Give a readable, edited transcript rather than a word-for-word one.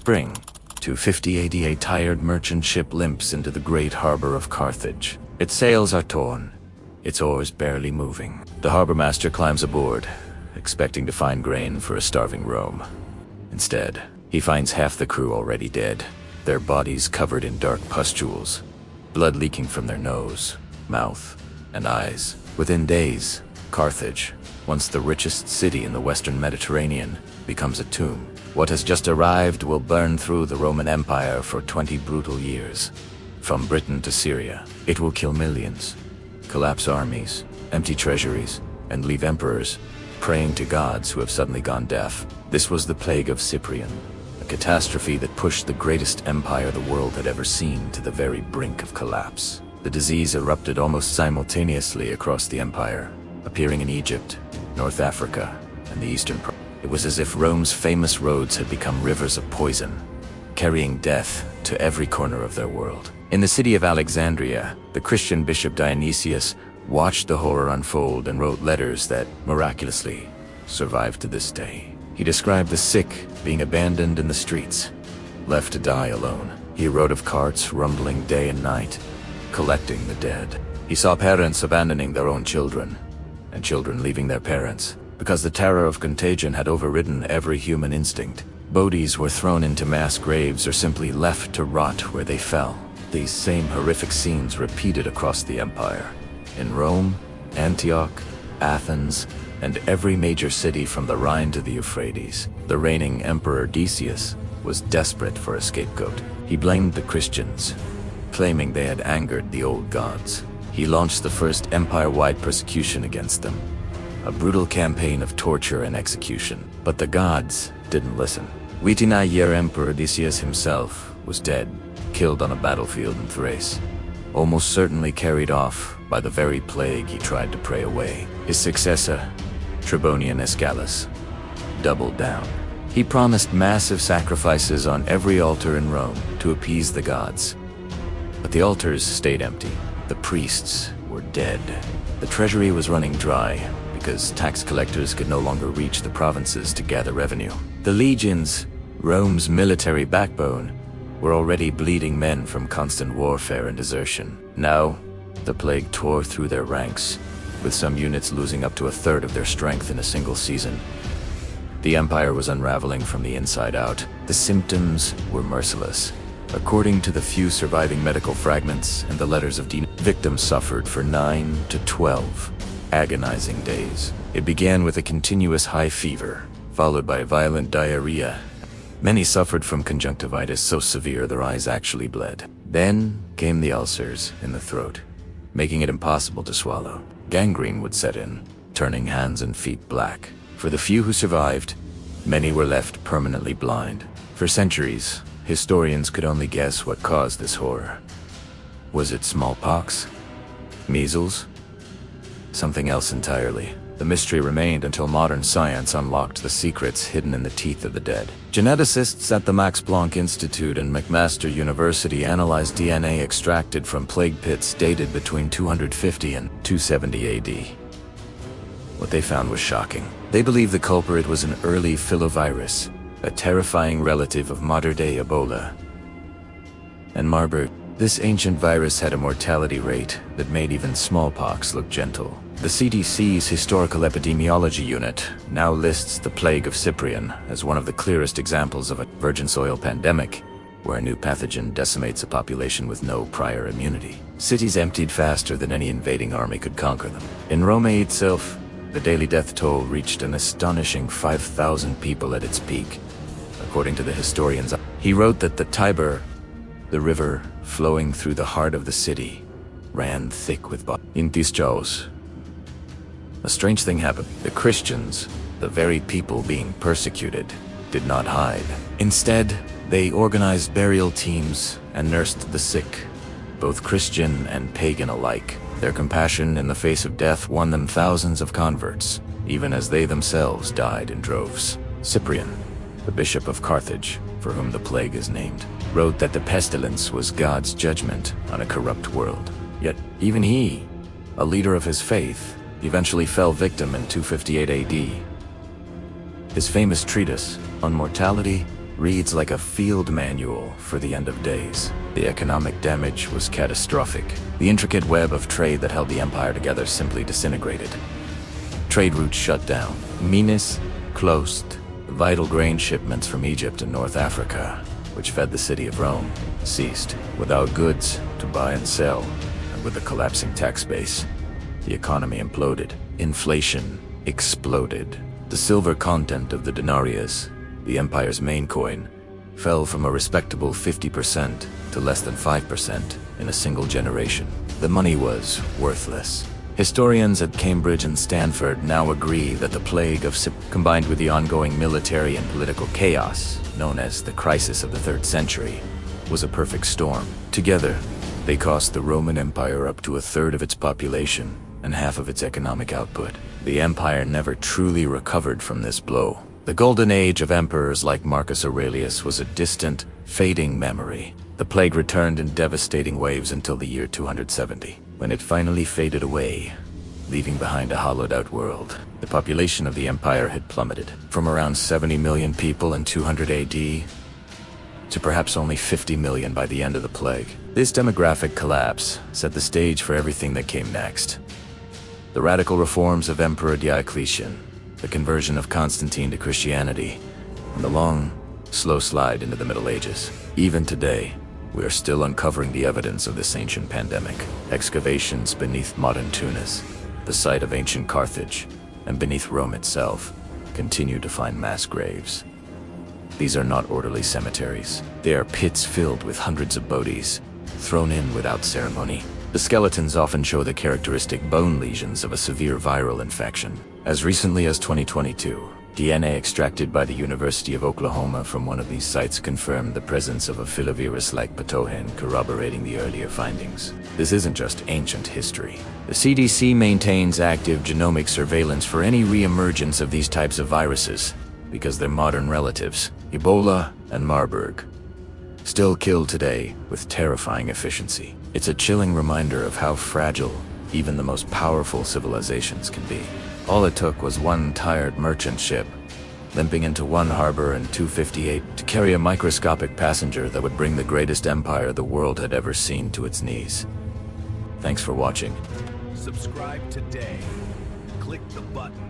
spring, 250 AD, a tired merchant ship limps into the great harbor of Carthage. Its sails are torn, its oars barely moving. The harbor master climbs aboard, expecting to find grain for a starving Rome. Instead, he finds half the crew already dead, their bodies covered in dark pustules, blood leaking from their nose, mouth, and eyes. Within days, Carthage, once the richest city in the Western Mediterranean, becomes a tomb. What has just arrived will burn through the Roman Empire for 20 brutal years. From Britain to Syria, it will kill millions, collapse armies, empty treasuries, and leave emperors praying to gods who have suddenly gone deaf. This was the Plague of Cyprian, a catastrophe that pushed the greatest empire the world had ever seen to the very brink of collapse. The disease erupted almost simultaneously across the empire, appearing in Egypt, North Africa, and the Eastern Province. It was as if Rome's famous roads had become rivers of poison, carrying death to every corner of their world. In the city of Alexandria, the Christian bishop Dionysius watched the horror unfold and wrote letters that, miraculously, survive to this day. He described the sick being abandoned in the streets, left to die alone. He wrote of carts rumbling day and night, collecting the dead. He saw parents abandoning their own children, and children leaving their parents, because the terror of contagion had overridden every human instinct. Bodies were thrown into mass graves or simply left to rot where they fell. These same horrific scenes repeated across the empire. In Rome, Antioch, Athens, and every major city from the Rhine to the Euphrates, the reigning emperor Decius was desperate for a scapegoat. He blamed the Christians, claiming they had angered the old gods. He launched the first empire-wide persecution against them, a brutal campaign of torture and execution. But the gods didn't listen. Year Emperor Decius himself was dead, killed on a battlefield in Thrace, almost certainly carried off by the very plague he tried to pray away. His successor, Tribonian Escalus, doubled down. He promised massive sacrifices on every altar in Rome to appease the gods. But the altars stayed empty. The priests were dead. The treasury was running dry because tax collectors could no longer reach the provinces to gather revenue. The legions, Rome's military backbone, were already bleeding men from constant warfare and desertion. Now, the plague tore through their ranks, with some units losing up to a third of their strength in a single season. The empire was unraveling from the inside out. The symptoms were merciless. According to the few surviving medical fragments and the letters of victims suffered for 9 to 12 agonizing days. It began with a continuous high fever, followed by violent diarrhea. Many suffered from conjunctivitis so severe their eyes actually bled. Then came the ulcers in the throat, making it impossible to swallow. Gangrene would set in, turning hands and feet black. For the few who survived, many were left permanently blind. For centuries, historians could only guess what caused this horror. Was it smallpox? Measles? Something else entirely. The mystery remained until modern science unlocked the secrets hidden in the teeth of the dead. Geneticists at the Max Planck Institute and McMaster University analyzed DNA extracted from plague pits dated between 250 and 270 AD. What they found was shocking. They believed the culprit was an early filovirus, a terrifying relative of modern-day Ebola and Marburg. This ancient virus had a mortality rate that made even smallpox look gentle. The CDC's Historical Epidemiology Unit now lists the Plague of Cyprian as one of the clearest examples of a virgin soil pandemic, where a new pathogen decimates a population with no prior immunity. Cities emptied faster than any invading army could conquer them. In Rome itself, the daily death toll reached an astonishing 5,000 people at its peak. According to the historians, he wrote that the Tiber, the river flowing through the heart of the city, ran thick with bodies. In these jaws, a strange thing happened. The Christians, the very people being persecuted, did not hide. Instead, they organized burial teams and nursed the sick, both Christian and pagan alike. Their compassion in the face of death won them thousands of converts, even as they themselves died in droves. Cyprian, the bishop of Carthage, for whom the plague is named, wrote that the pestilence was God's judgment on a corrupt world. Yet even he, a leader of his faith, eventually fell victim in 258 AD. His famous treatise on mortality reads like a field manual for the end of days. The economic damage was catastrophic. The intricate web of trade that held the empire together simply disintegrated. Trade routes shut down. Minas closed. Vital grain shipments from Egypt and North Africa, which fed the city of Rome, ceased. Without goods to buy and sell, and with a collapsing tax base, the economy imploded. Inflation exploded. The silver content of the denarius, the empire's main coin, fell from a respectable 50% to less than 5% in a single generation. The money was worthless. Historians at Cambridge and Stanford now agree that the Plague of Cyprian, combined with the ongoing military and political chaos, known as the crisis of the 3rd century, was a perfect storm. Together, they cost the Roman Empire up to a third of its population and half of its economic output. The empire never truly recovered from this blow. The golden age of emperors like Marcus Aurelius was a distant, fading memory. The plague returned in devastating waves until the year 270, when it finally faded away, leaving behind a hollowed-out world. The population of the empire had plummeted from around 70 million people in 200 AD to perhaps only 50 million by the end of the plague. This demographic collapse set the stage for everything that came next. The radical reforms of Emperor Diocletian, the conversion of Constantine to Christianity, and the long, slow slide into the Middle Ages. Even today, we are still uncovering the evidence of this ancient pandemic. Excavations beneath modern Tunis, the site of ancient Carthage, and beneath Rome itself, continue to find mass graves. These are not orderly cemeteries. They are pits filled with hundreds of bodies, thrown in without ceremony. The skeletons often show the characteristic bone lesions of a severe viral infection. As recently as 2022, DNA extracted by the University of Oklahoma from one of these sites confirmed the presence of a filovirus-like pathogen, corroborating the earlier findings. This isn't just ancient history. The CDC maintains active genomic surveillance for any re-emergence of these types of viruses, because their modern relatives, Ebola and Marburg, still kill today with terrifying efficiency. It's a chilling reminder of how fragile even the most powerful civilizations can be. All it took was one tired merchant ship, limping into one harbor in 258, to carry a microscopic passenger that would bring the greatest empire the world had ever seen to its knees. Thanks for watching. Subscribe today. Click the button.